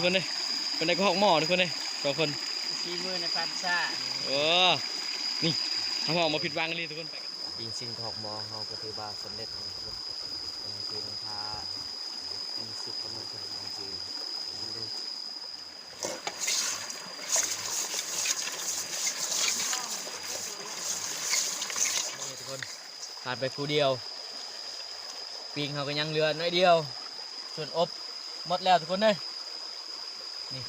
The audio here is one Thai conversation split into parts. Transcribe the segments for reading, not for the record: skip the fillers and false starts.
คนเลยคนใดก็หอกหม้อทุกคนเลย2 คนซีมือในพันซ่านี่ทำออกมาผิดวางกันเลยทุกคนไปกันปีนซิงถอกหมอเขาก็ถือว่าสำเร็จทุกคนคือน้องทามีสิบกำลังใจจริงดูนี่ทุกคนขาดไปคู่เดียวปีงเขาก็ยังเรือน้อยเดียวส่วนอบหมดแล้วทุกคนเลยนี่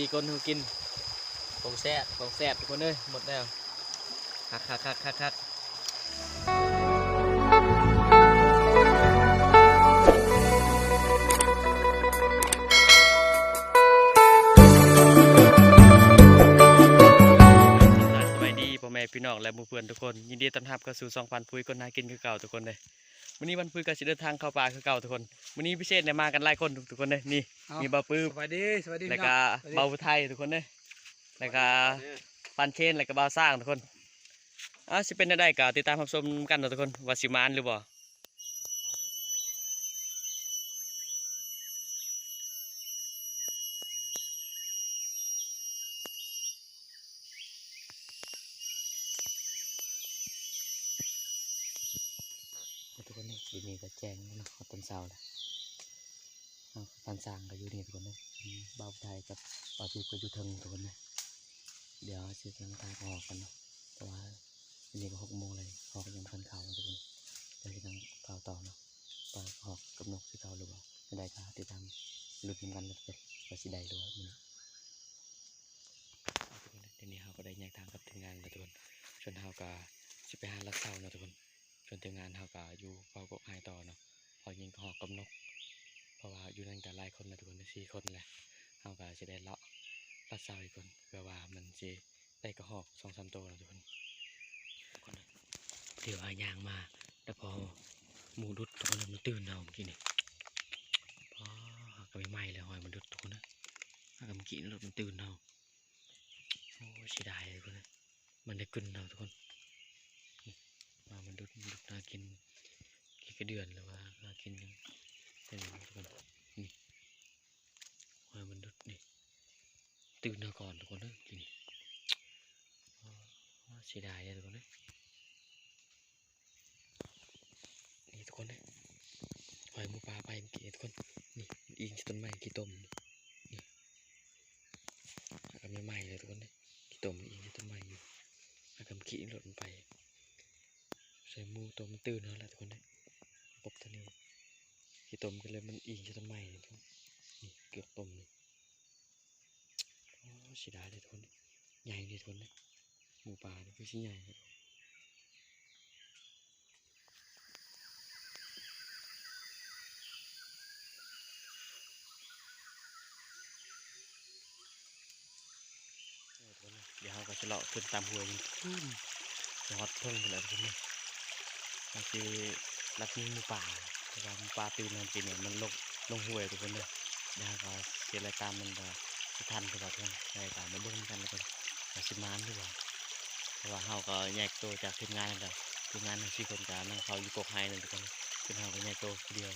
4 คนเขากินของแซ่บทุกคนเลยหมดแล้วคักสบายดีพ่อแม่พี่น้องและหมู่เพื่อนทุกคนยินดีต้อนรับเข้าสู่2,000ปุ้ยคนน่ากินคือเก่าทุกคนเลยวันนี้วันปุ้ยก็จะเดินทางเข้าป่าคือเก่าทุกคนวันนี้พิเศษเนี่ยมากันหลายคนทุกคนเลยนี่มีบ่าวปื้มสวัสดีแล้วก็บ่าวไทยทุกคนเลยแล้วก็ปันเชนแล้วก็บ่าวสร้างทุกคนสิเป็นได้ก็ติดตามรับชมกันทุกคนว่าสิมานหรือบ่ทุกคนนี่ทีนี้ก็แจ้งนะขอต้นเสาเลยปันสร้างก็อยู่นี่ทุกคนเลยบ่าวไทยกับบ่าวปื้มก็อยู่ทางทุกคนเลยเดี๋ยวสิทำทางออกกันเนาะเพราะว่านี่ก็6 โมงเลยออกยังพันข่าวทุกคนเดี๋ยวจะนั่งข่าวต่อเนาะต่อออกกับนกสิข่าวหรือเปล่าไม่ได้ก็ติดตามลุ้นกันเลยว่าสิได้หรือว่ามันทุกคนทีนี้เขาก็ได้แยกทางกับทีมงานแล้วทุกคนชวนเขาก็สิไปหาลักเสาเนาะทุกคนชวนทีมงานเขาก็อยู่เฝ้ากบหายต่อเนาะพอยิงก็หอกกับนกเพราะว่าอยู่นั่นกันหลายคนนะทุกคน4 คนแหละเขาก็จะได้เลาะลักเสาอีกคนเพื่อว่ามันจะได้กระหอก2-3 ตัวนะทุกคนเดี๋ยวยางมาแต่พอหมูดุดตัวนั้นมันตื่นเอาเมื่อกี้นี่พอก็ไม่ไหม้เลยหอยมันดุดตัวนั้นถ้าเมื่อกี้รถมันตื่นเอาโอ้เสียดายเลยคนนั้นมันได้กึ่นเอาทุกคนมามันดุดน่ากินกี่กระเดือนหรือว่าน่ากินยังเป็นทุกคนนี่หอยมันดุดนี่ตื่นเอาก่อนทุกคนนะกินเสียดายเลยทุกคนนะนี่ทุกคนนะหอยหมูปลาไปเมื่อกี้ทุกคนนี่อิงต้นไม้กี่ต้มนี่ก็ไม่ไหม้เลยทุกคนนะกี่ต้มอิงต้นไม้อยู่แล้วก็ขี่รถมันไปใส่หมูตัวมันตื่นแล้วแหละทุกคนนะปบตัวนี้กี่ต้มกันเลยมันอิงต้นไม้ทุกคนนี่เกือบต้มเลยเสียดายเลยทุกคนใหญ่เลยทุกคนนะหมูปลาเนี่ยคือชิ้นใหญ่เดี๋ยวเราก็จะเลาะขึ้นตามหัวมันขึ้นยอดเพิ่งไปแล้วทุกคนนี่มันคือลักนี้หมูป่าแต่ว่าหมูป่าตื่นมาจริงเนี่ยมันลงห้วยทุกคนเลยเดี๋ยวก็เสียรายการมันจะทันทุกคนรายการมาเบิ้งกันทุกคนมาสิมานด้วยเพราะว่าเขาก็แยกตัวจากทีมงานกันทีมงานทั้ง4 คนกันนั่งเขาอยู่กกไฮนั่นทุกคนคือเขาก็แยกตัวเดียว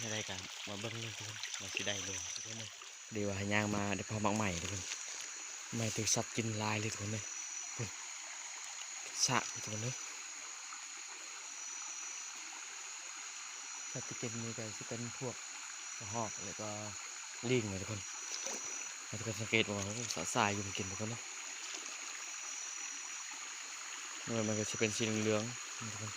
ในรายการมาเบิ้งเลยทุกคนมาสิได้เลยทุกคนเลยเดี๋ยวหายางมาเดี๋ยวพอมักใหม่ทุกคนไม่ถึงสัตว์กินลายเลยทุกคนเลยสะทุกคนเลยสัตว์ที่กินนี่ก็จะเป็นพวกหอกแล้วก็ลิงเลยทุกคนทุกคนสังเกตว่าเขาสะสายอยู่กินทุกคนเลยมันก็จะเป็นสีเหลืองทุกคน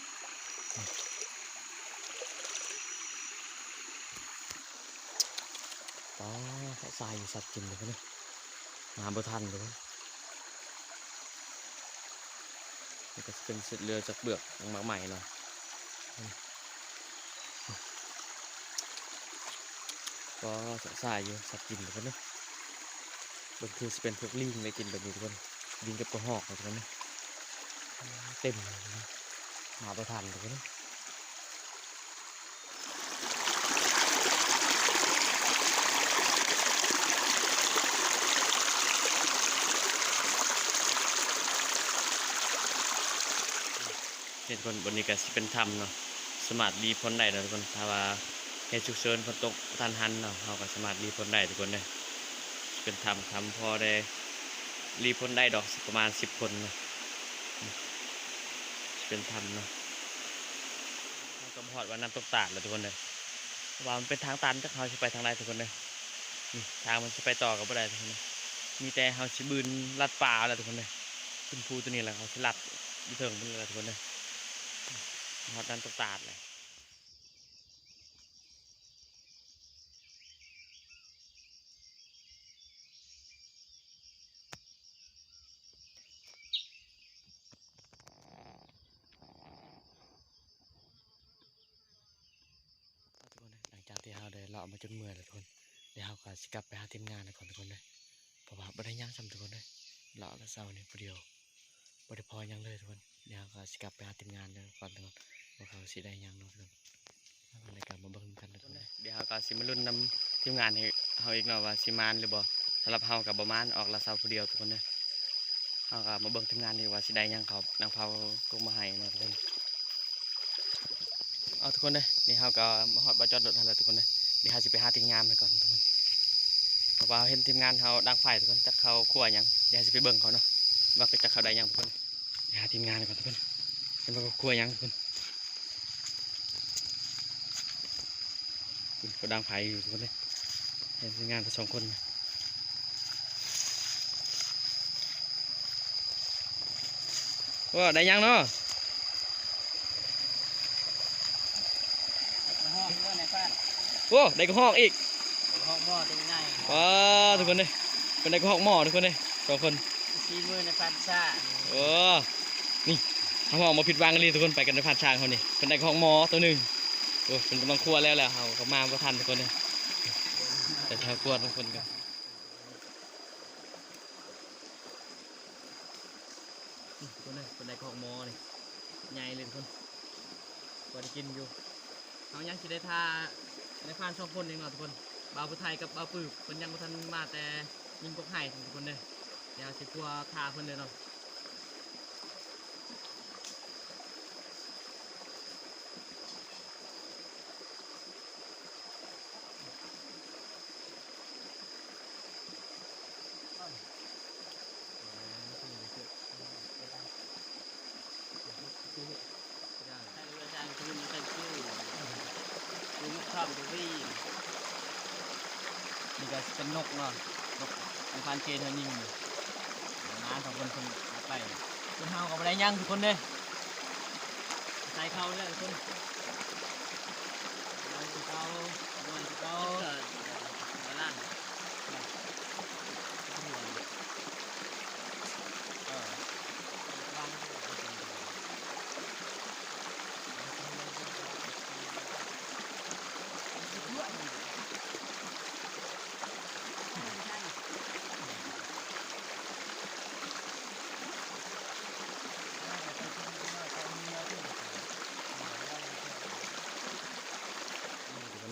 สะสายอยู่สัตว์กินทุกคนเลยมาบ่ทันทุกคนนี่ก็เป็นเศษเรือจากเบือกมาใหม่เนาะก็สายอยู่สัตว์กินทุกคนนะบางทีจะเป็นพวกลิงเลยกินแบบนี้ทุกคนลิงกับกระหอกทุกคนนะเต็มเลยนะมาประทันทุกคนนะเห็นคนบนนี้ก็จะเป็นถ้ำเนาะสมาร์ทดีพ้นได้นะทุกคนถ้าว่า เหตุฉุกเฉินฝนตกทันหันเนาะเราก็สามารถรีพ้นได้ทุกคนเลยเป็นทำพอได้รีพ้นได้ดอกประมาณ10 คนเนาะเป็นทำเนาะเราก็พอดว่าน้ำตกตาดเลยทุกคนเลยว่ามันเป็นทางตันถ้าเขาจะไปทางใดทุกคนเลยนี่ทางมันจะไปต่อกับบ่ได้ทุกคนเลยมีแต่เขาชิบืนลัดป่าอะไรทุกคนเลยขึ้นภูตัวนี้แหละเขาชิลัดยี่เถิงเป็นอะไรทุกคนเลยพอดน้ำตกตาดเลยหลังจากที่เราได้เลาะมาจนเมื่อยแล้วทุกคนเดี๋ยวเราก็จะกลับไปหาทีมงานนะก่อนทุกคนเลยเพราะว่าไม่ได้ย่างซ้ำทุกคนเลยเลาะแล้วเศร้านี่ผู้เดียวไม่ได้พอยังเลยทุกคนเดี๋ยวเราก็จะกลับไปหาทีมงานเลยก่อนทุกคนว่าเขาสิได้ยังเนาะทุกคนในการมาเบิ่งกันทุกคนเลยเดี๋ยวเราก็สิมาลุ้นนำทีมงานให้เขาอีกเนาะว่าสิมานหรือบ่สำหรับเรากับบ่มานออกละเศร้าผู้เดียวทุกคนเลยเราก็มาเบิ่งทีมงานดีว่าสิได้ยังเขานางเผาก็มาให้นะทุกคนเอาทุกคนเลยนี่เราก็มาฮอดบ่จอดรถนั่นแหละทุกคนเลยเดี๋ยวเราจะไปหาทีมงานไปก่อนทุกคนเพราะว่าเห็นทีมงานเขาดังไฟทุกคนจะเขาคั่วยังเดี๋ยวจะไปเบิ่งเขาเนาะว่าจะเขาได้ยังทุกคนไปหาทีมงานก่อนทุกคนเห็นว่าเขาคั่วยังทุกคนเขาดังไฟอยู่ทุกคนเลยเห็นทีมงานทั้ง2 คนว่าได้ยังเนาะ ห้องเรื่องในบ้าน โอ้ได้กระหอกอีก ห้องหม้อตัวง่าย ว้าทุกคนเลยเป็นได้กระหอกหม้อทุกคนเลย2 คน ซีมือในพันชา โอ้นี่เขาหอกมาผิดวางกันเลยทุกคนไปกันในผ่านช้างเขานี่เป็นได้กระหอกหม้อตัวหนึ่งโอ้เป็นกำลังคั่วแล้วแหละเขามาประทันทุกคนเลยแต่ชาวคั่วทุกคนกันทุกคนเลยเป็นได้กระหอกหม้อนี่ใหญ่เลยทุกคนพอได้กินอยู่เขายังคิดได้ท่าในผ่าน2 คนเองเนาะทุกคนบ่าวผู้ไทยกับบ่าวปืบเพิ่นยังบ่ทันมาแต่ยิงกกไห่ทุกคนเลยเดี๋ยวสิกลัวท่าเพิ่นเลยเนาะใช้เรือจางคืนใช้ชื่อคือนกข้ามตัววิ่ง นี่ก็เป็นนกเนาะนกในพันเกเธอยิงอยู่น้า2 คนคนไปคนเฮาก็บ่ได้ย่างทุกคนเด้ใส่เข้าแล้วทุกคนใส่เข้าหน่อยเข้า เกิดมาลั่น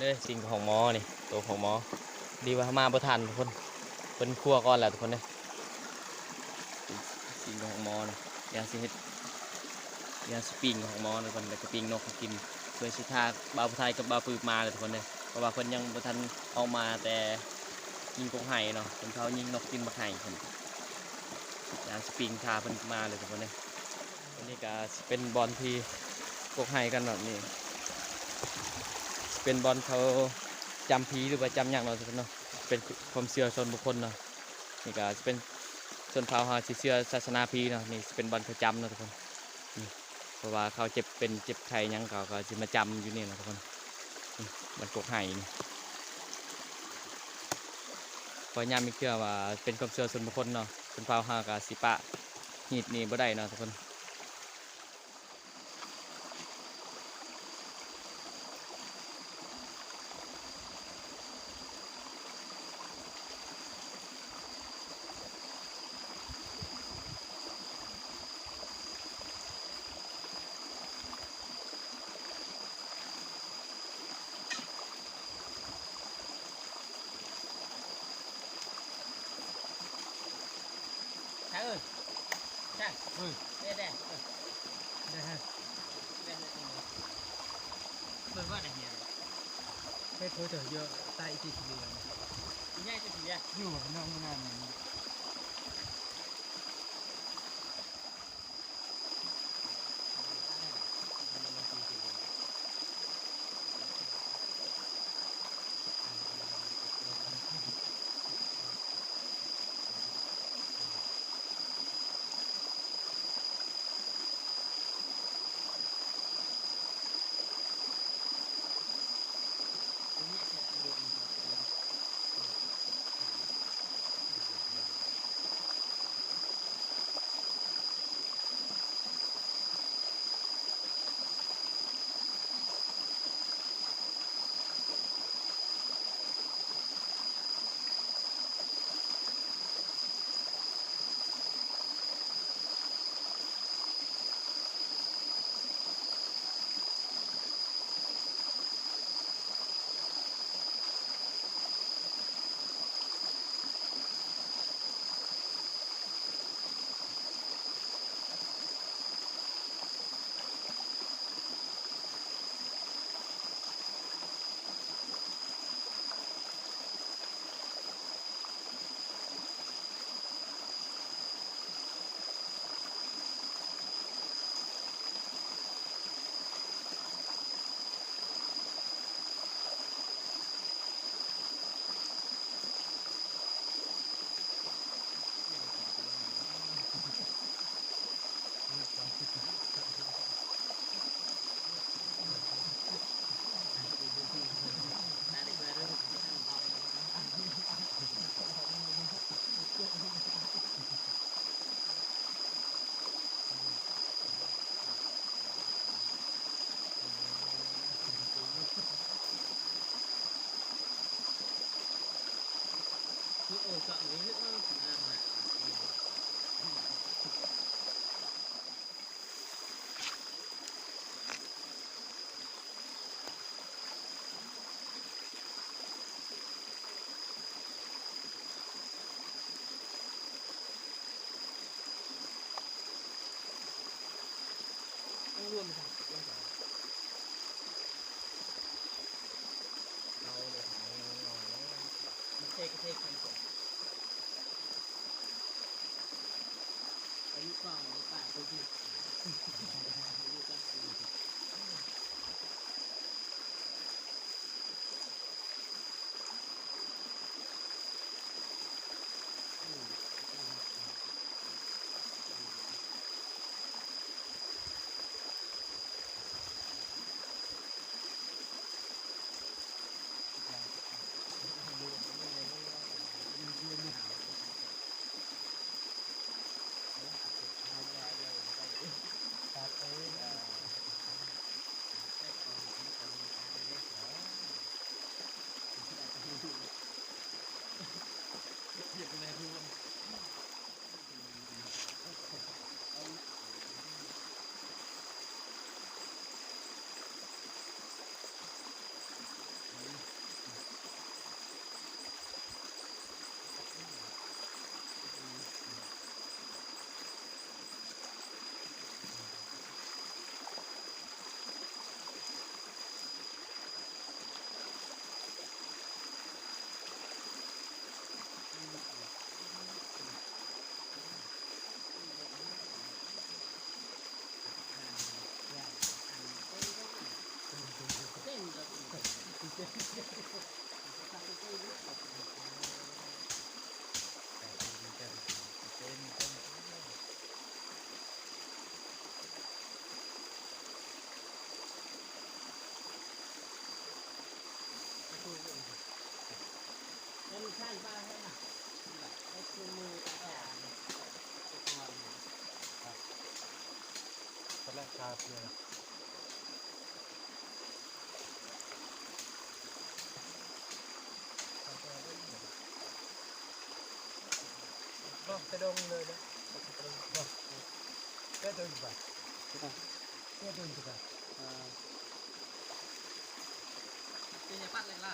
นี่สิ่งของหมอนี่ตัวของหมอดีว่ามาประทันทุกคนเป็นครัวก่อนแหละทุกคนเนี่ยสิ่งของหมอนี่ยาสิเฮ็ดยาสปริงของหมอนะทุกคนแล้วก็ปิ้งนกให้กินเพื่อสิทาบ่าวไทยกับบ่าวปืบมาเลยทุกคนเนี่ยเพราะว่าเพิ่นยังประทันออกมาแต่ยิงกงไห่เนาะเพิ่นเขายิงนกกินบักไห่เพิ่นยาสปริงทาเพิ่นมาเลยทุกคนเนี่ยอันนี้ก็สิเป็นบอลที่กกไห่กันแบบนี้เป็นบอลเขาจำผีหรือว่าจำอย่างเราทุกคนเนาะเป็นความเชื่อส่วนบุคคลเนาะนี่ก็จะเป็นส่วนเผ่าเฮาสิเชื่อศาสนาผีเนาะนี่เป็นบอลเขาจำเนาะทุกคนนี่เพราะว่าเขาเจ็บไข้ยังเขาก็สิมาจำอยู่นี่นะทุกคนนี่บอลกกไห่นี่พอยามมีเชื่อว่าเป็นความเชื่อส่วนบุคคลเนาะส่วนเผ่าเฮาก็สิปะหีดนี่บ่ได้เนาะทุกคน ใช่ใช่เด็ดเด็ด ได้ฮะ เด็ดเปิดว่าอะไรเนี่ย ให้โพสเถอะเยอะใต้ที่เรียนง่ายจะดีอ่ะอยู่กับน้องงานนี้คือโอ้เจาะไว้เยอะมากนะต้องรวมกันต้องสองเราเลยของงอนแล้วมันเทกเทกกันก่อนไอ้ลูกกล่องลูกป่าตัวที่ลูกกล่องเรียกอะไรรวมแล้วมันข้างบ้านให้น่ะไอ้คือมือตาแก่ก่อน ตอนแรกชาเพื่อนก็กระดงเลยนะก็แค่เดินไปแค่เดินไปจะปัดเลยล่ะ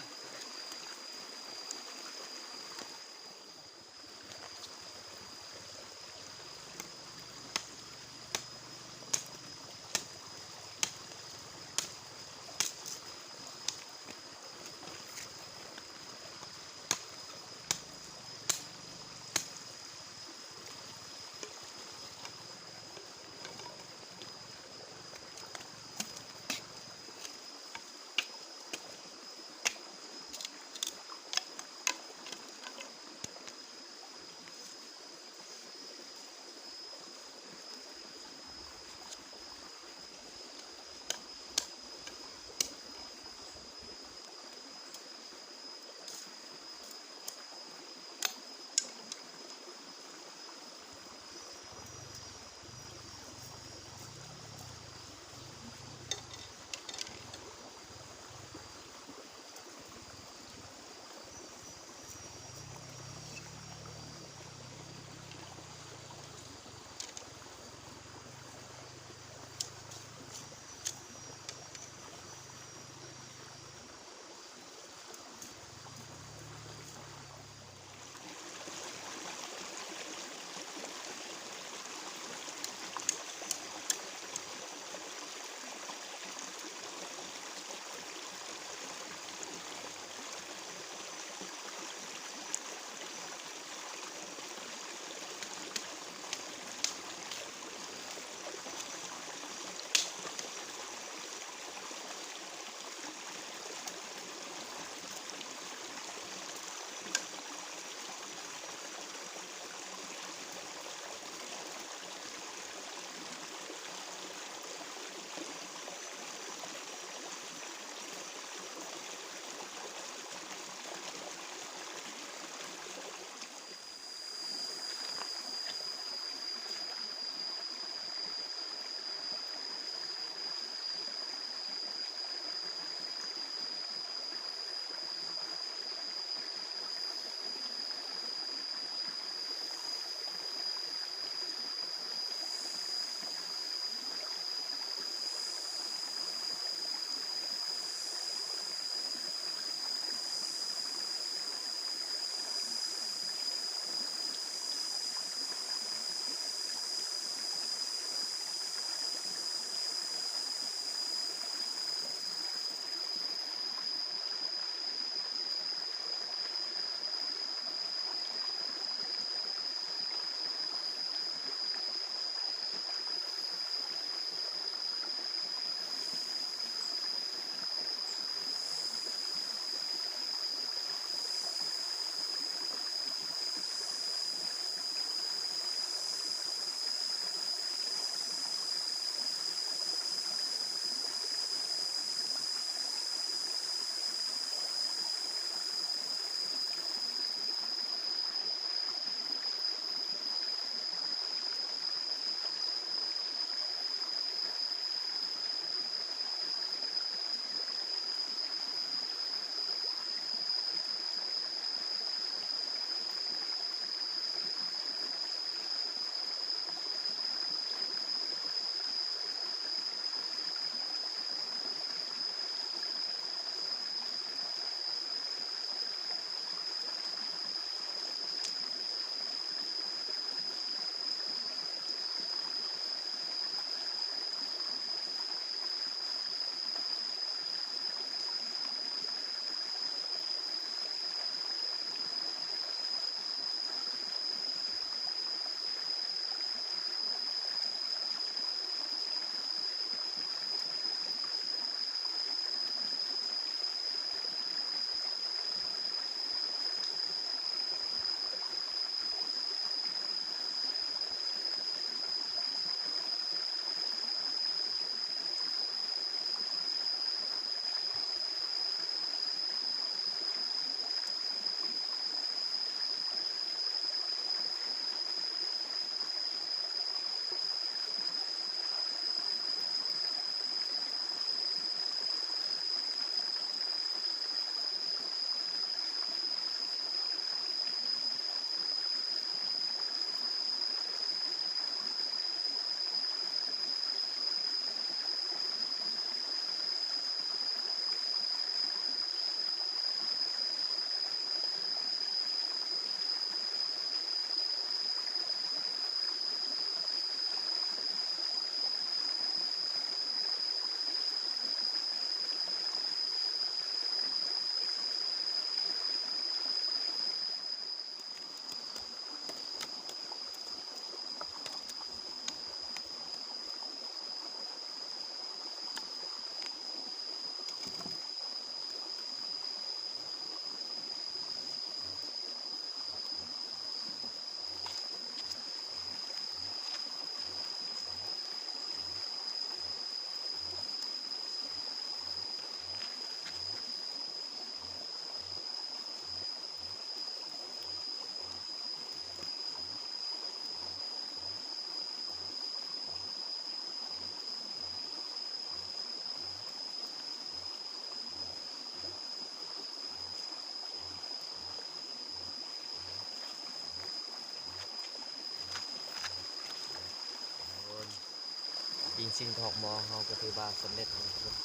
ปิงซิงทอกหมอเฮาก็ถือว่าสำเร็จแล้วทุกคน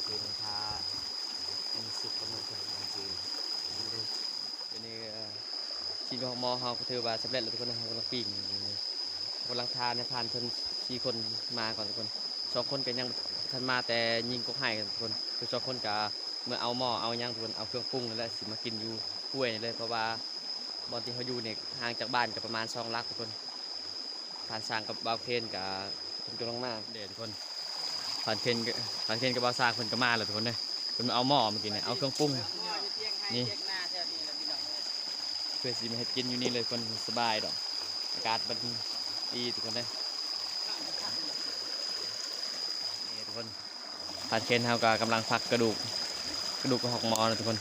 คือน้องทาอันนี้สุดกำลังคนคืออันนี้ซิงทอกหมอเฮาก็ถือว่าสำเร็จแล้วทุกคนนะเฮากำลังปิงกำลังทานในผ่านเพิ่น4 คนมาก่อนทุกคน2 คนก็ยังทันมาแต่ยิงกกให้กันทุกคนคือ2 คนก็เมื่อเอาหม้อเอาหยังทุกคนเอาเครื่องปรุงนั่นแหละสิมากินอยู่ห้วยนี่เลยเพราะว่าบอนที่เขาอยู่เนี่ยห่างจากบ้านก็ประมาณ2 ลักทุกคนผ่านสร้างกับบาวเคนกับเพิ่นกำลังมาเด็ดทุกคนผ่านเคนกับบาวสร้างเพิ่นก็มาแล้วทุกคนเลยเพิ่นมาเอาหม้อมากินเนี่ยเอาเครื่องปรุงนี่เพื่อสิมาเฮ็ดกินอยู่นี่เลยคนสบายดอกอากาศมันดีทุกคนเลยนี่ทุกคนผ่านเคนเขาก็กำลังพักกระดูกกับหอกหมอนะทุกคน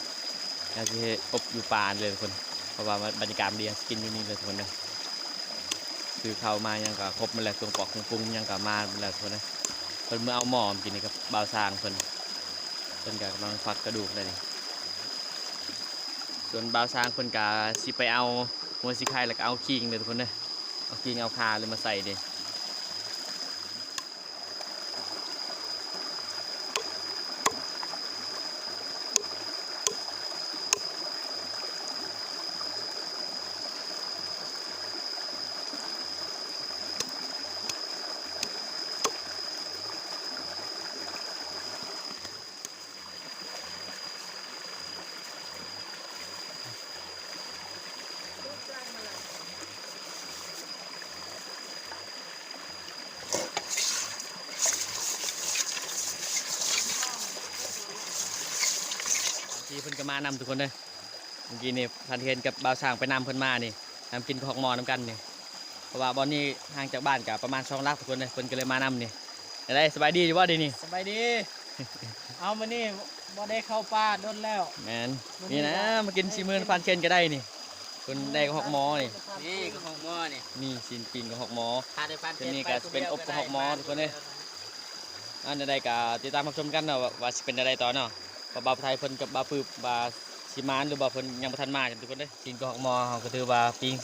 แล้วที่อบอยู่ป่าเลยทุกคนเพราะว่าบรรยากาศดีกินอยู่นี่เลยทุกคนเลยคือเข้ามายังก็ครบมาแล้วเครื่องปอกเครื่องปรุงยังก็มาแล้วทุกคนเลยเพิ่นเมื่อเอาหม้อมากินนี่ครับบ่าวสร้างเพิ่นก็กำลังพักกระดูกเลยนี่ส่วนบ่าวสร้างเพิ่นก็สิไปเอาหัวสิไข่แล้วก็เอาขิงเลยทุกคนเลยเอาขิงเอาข่าเลยมาใส่ดิที่เพิ่นก็มานำทุกคนเลยเมื่อกี้นี่พันเทนกับบ่าวสร้างไปนำเพิ่นมานี่นำกินข้าวหม้อน้ำกันนี่เพราะว่าบอนนี้ห่างจากบ้านกับประมาณ2 ลักทุกคนเลยเพิ่นก็เลยมานำนี่ได้สบายดีอยู่ว่าดีนี่ สบายดี เอามานี่บ่ได้เข้าป่าโดนแล้ว แมนนี่นะมากินซีมือพันเทนก็ได้นี่เพิ่นได้กับหอกหม้อนี่ นี่ก็ของหม้อนี่ นี่ซีนปิงกับหอกหม้อ ทานได้ปาน ตัวนี้ก็เป็นอบกับหอกหม้อทุกคนเลยอันใดๆก็ติดตามรับชมกันเนาะว่าสิเป็นอะไรต่อเนาะเพราะบ่าวไทยเพิ่นกับบ่าวปืบบาสิมานหรือบ่าวเพิ่นยังบ่ทันมาจังทุกคนเด้ซีนกับหอกหม้อเฮาก็ถือว่าปิ้ง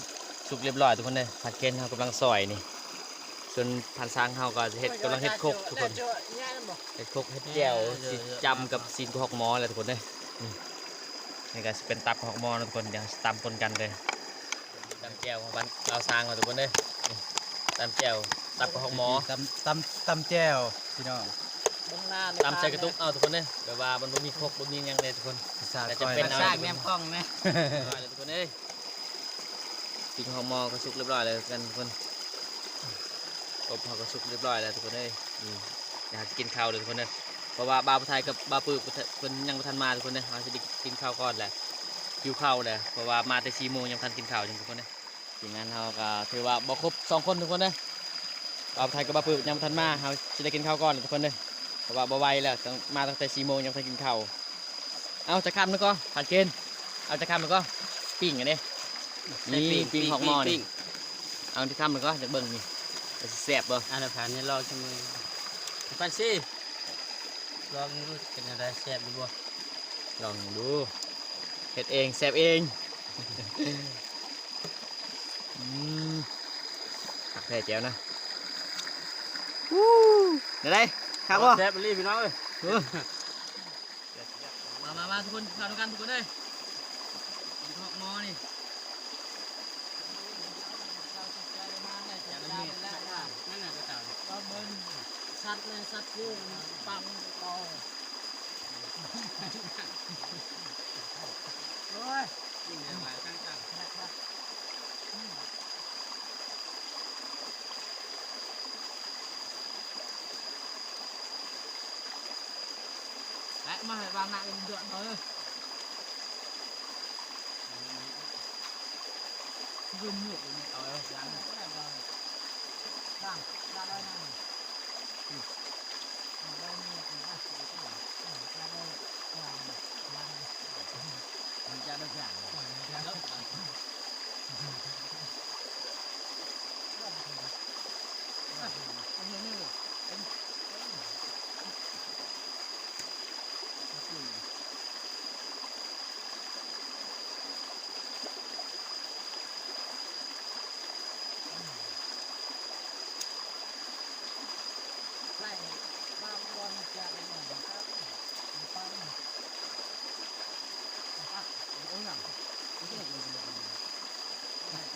สุกเรียบร้อยทุกคนเด้ผัดเคนเฮากำลังซอยนี่ส่วนพันซางเฮาก็เฮ็ดกำลังเฮ็ดโคกทุกคนเฮ็ดโคกเฮ็ดแจ่วสิจำกับซีนกับหอกหม้อแหละทุกคนเด้นี่ก็สิเป็นตับกับหอกหม้อนะทุกคนเดี๋ยวตำปนกันเลยตำแจ่วของบ้านเราสร้างมาทุกคนเด้ตำแจ่วตับกับหอกหม้อ ตำแจ่วพี่น้อง ตามใจกระตุกเอาทุกคนเนี่ยแบบว่ามันบ่มีครกบ่มีหยังเลยทุกคนแต่จะเป็น สร้างแนมคล้องไหม ทุกคนเอ้ยปิ้งหอมมอก็สุกเรียบร้อยเลยกันทุกคนอบเขาก็สุกเรียบร้อยแล้วทุกคนเอ้ยนี่อยากกินข้าวเลยทุกคนเนี่ยเพราะว่าบาวไทยกับบาวปื้เพิ่นยังบ่ทันมาทุกคนเนี่ยเราจะได้กินข้าวก่อนแหละหิวข้าวแหละเพราะว่ามาแต่4 โมงยังทันกินข้าวจังทุกคนเนี่ยทีมงานเราก็ถือว่าบ่ครบ2 คนทุกคนเนี่ยบาวไทยกับบาวปื้ยังบ่ทันมาเราจะได้กินข้าวก่อนทุกคนเนี่ยเพราะว่าบ่ไหวแล้วต้องมาตั้งแต่4 โมงยังทันกินข้าวเอาจะข้ามแล้วก็ผ่านเกณฑ์เอาจะข้ามแล้วก็ปิ้งอันนี้นี่ปิ้งหอกหม้อนี่เอาที่ข้ามแล้วก็จะเบิ่งนี่แซ่บบ่ อันนั้นผ่านนี่ลองชิมมือปันซี่ลองดูเป็นอะไรแซ่บดูบ่ ลองดูเฮ็ดเองแซ่บเอง ผักแผ่แจ๋วนะเดี๋ยวได้ครับบ่ แซ่บรีบพี่น้องเอ้ย มาทุกคนทานกันทุกคนเลยกินหอกหม้อนี่ นั่นน่ะก็เต่าก็เบิ้ลสัตว์เลยสัตว์คู่ปังตอโอ้ยยิ่งเหนื่อยหลายจังและมาให้วางหน้าเองเดือดเลยยืมหยุดเลยเอาเลยยังตั้งได้ได้นั่งได้เนี่ยอ่ะได้ได้มันจะได้อย่างมันจะได้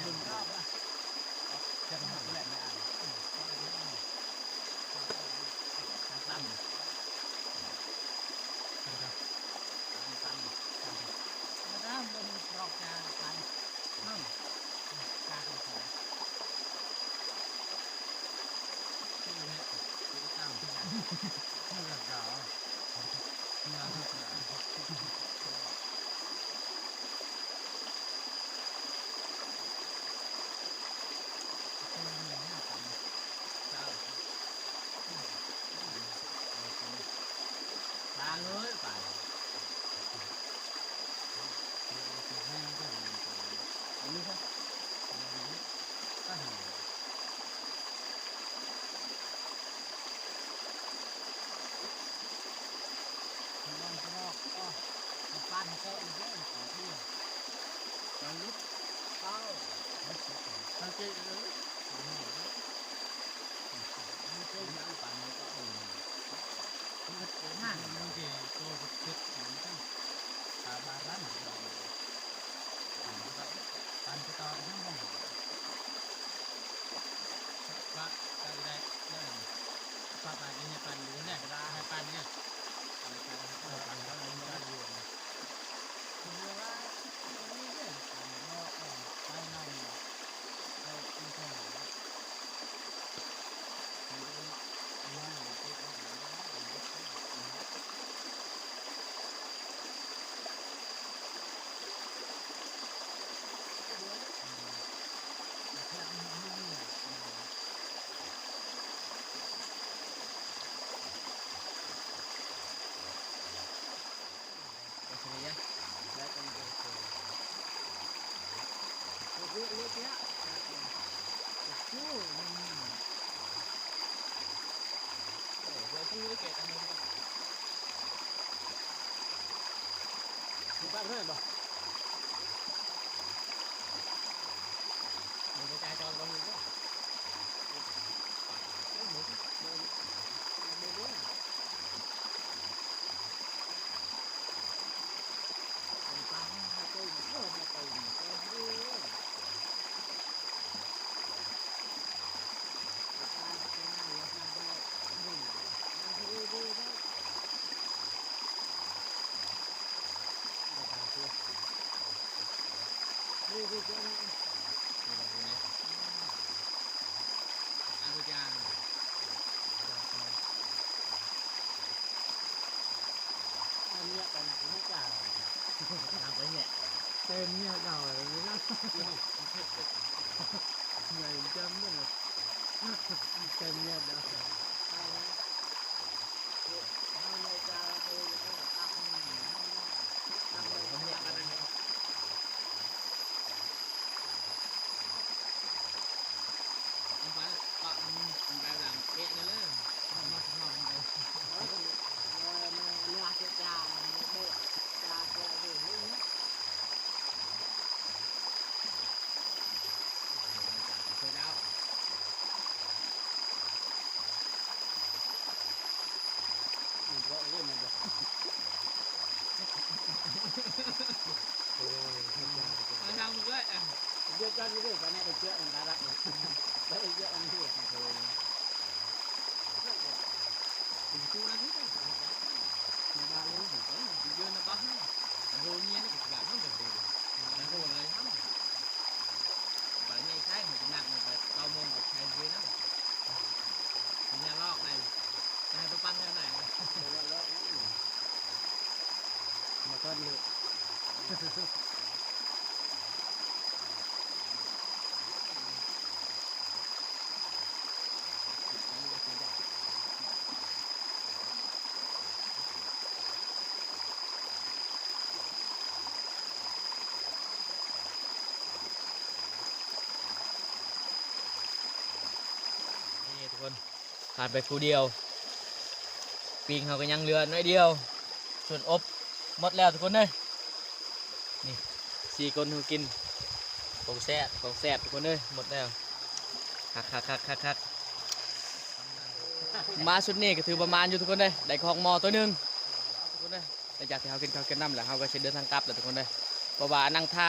ดึงรอบละจะทำแหละไม่อ่านตั้มมาด้ามเป็นกรอกจานไปมั่งกาของเขาที่นี่ที่ตั้มที่ไหนที่หลังเก่าที่หลังเก่าปลาเลยปลาอันนี้ครับก็หาลองกรอกก็ปั้นก็อีกแล้วขอเพื่อตอนนี้เข้าตั้งใจเลยไม่ใช่น้ำปั่นก็อื่นมันเกิดมากมันจะโตกับเกิดอย่างนี้ปลาบารันปั่นไปต่อทั้งหมดว่าจะได้ปลาปั่นเนี่ยปั่นหรือเนี่ยจะได้ให้ปั่นเนี่ยปั่นแล้วมันจะรวมคือว่านี่เนี่ยปั่นแล้วไปนำไปกินข้าวบ้านเพื่อนป่ะmình phải chạy tròn con luôn đó cái mũi đuối mình tăng hai cây nữa là từ con đuôi người ta cái này là làm cho mình làm đuôi đuôi đó người ta chưa đuôi đuôi cho nó ăn cho cha ăn nhẹ cái này cũng hết cả làm cái nhẹ tên nhẹ đầu rồi mới lắm ngày trăm nữa rồi tên nhẹ đầu hai ngày cha tôi có ăn không nhẹ cái này không phải bạn phải làm kẹ nữa đấy không nó không làm đâu loa cho cha bộ cha kẹ rồi nữa cha có chơi đâu mình gọi lên mình rồi xong rồi biết cho như thế cái này được chưa anh ta đặt đấy được chưa anh hiểu rồi mình thu nó hết rồi mà ba luôn thì có thì chưa nó có hết rồi nhiên nó cũng bạn nó được rồi nó rồi lấy lắm vậy ngay cái mà chúng nặng mà tao môn một thầy dưới đó nhà lọt này hai tôiปั้n theo này mà con đượcนี่ทุกคนผ่านไปครูเดียวปิงเขาก็ยังเรือน้อยเดียวส่วนอบหมดแล้วทุกคนเลยนี่สี่คนเขากินของแซ่บทุกคนเลยหมดแล้วคักมาสุดนี้ก็ถือประมาณอยู่ทุกคนเลยได้ของมอตัวหนึ่งทุกคนเลยหลังจากที่เขากินข้าวกินน้ำแล้วเขาก็จะเดินทางกลับแล้วทุกคนเลยเพราะว่านั่งท่า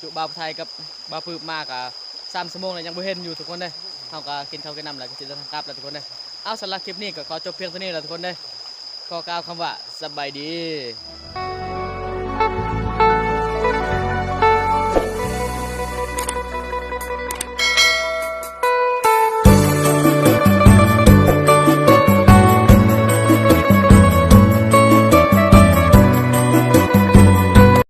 จุบ่าวไทยกับบ่าวปืบมากอ่ะ3 ชั่วโมงแล้วยังบ่เห็นอยู่ทุกคนเด้เฮาก็กินข้าวกินน้ำแล้วก็สิเดินทางกลับแล้วทุกคนเด้เอาสำหรับคลิปนี้ก็ขอจบเพียงเท่านี้แล้วทุกคนเด้ขอกล่าวคำว่าสบายดี